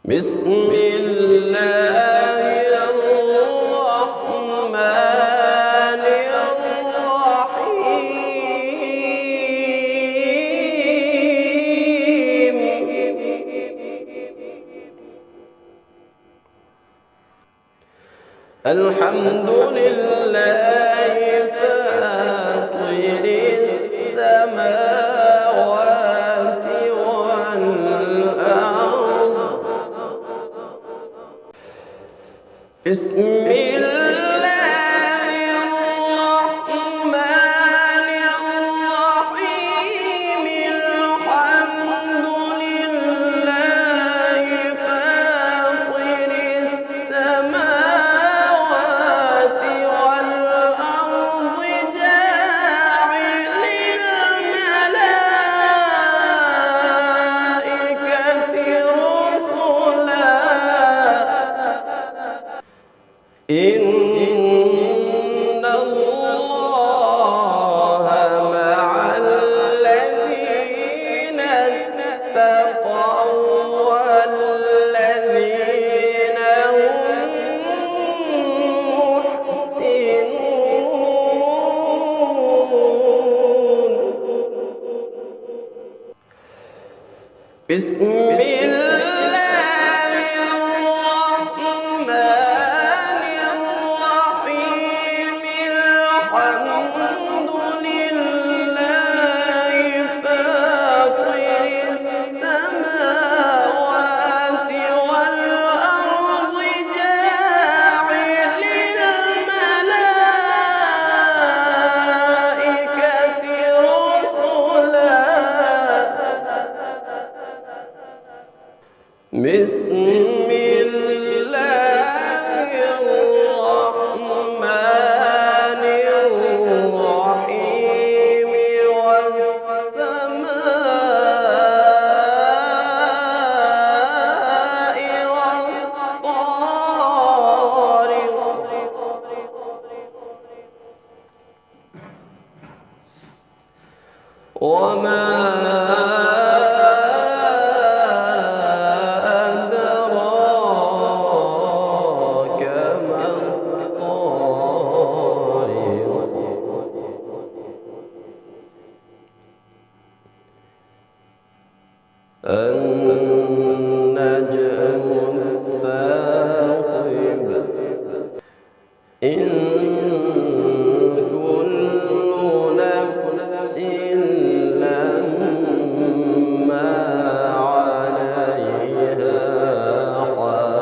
بسم الله الرحمن الرحيم. الحمد لله فاطر السماوات والأرض. بسم الله الرحمن الرحيم. الحمد لله فاطر السماوات والأرض جاعل الملائكة رسلا إن الله مع الذين اتقوا والذين هم محسنون. بسم الله الرحمن الرحيم. الحمد لله فاطر السماوات والأرض جاعل الملائكة رسلا. بسم الله الرحمن الرحيم. والسماء والطارق. وما أدراك ما الطارق. النجم الثاقب. إن كل نفس لما عليها حافظ.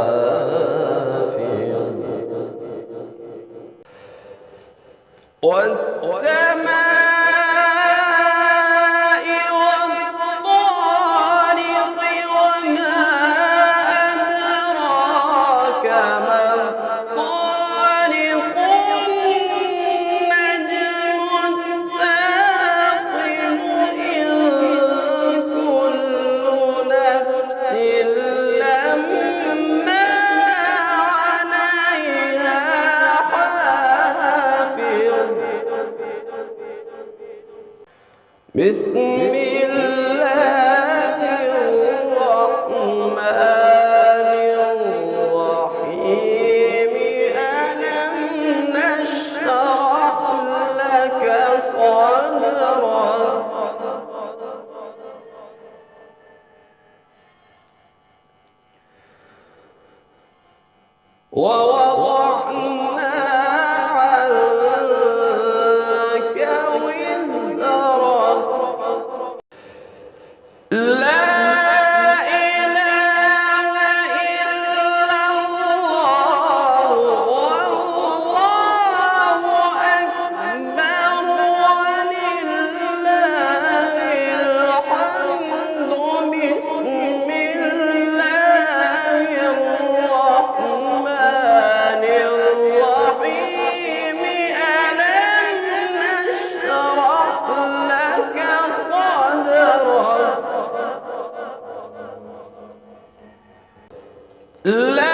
والسماء والطارق. وما أدراك ما الطارق. النجم الثاقب. إن كل نفس لما عليها حافظ. بسم الله الرحمن الرحيم. ألم نشرح لك صدرك. ووضعنا عنك وزرك. لا إله إلا الله والله أكبر ولله الحمد. بسم الله الرحمن الرحيم. ألم نشرح لك صدرك. لا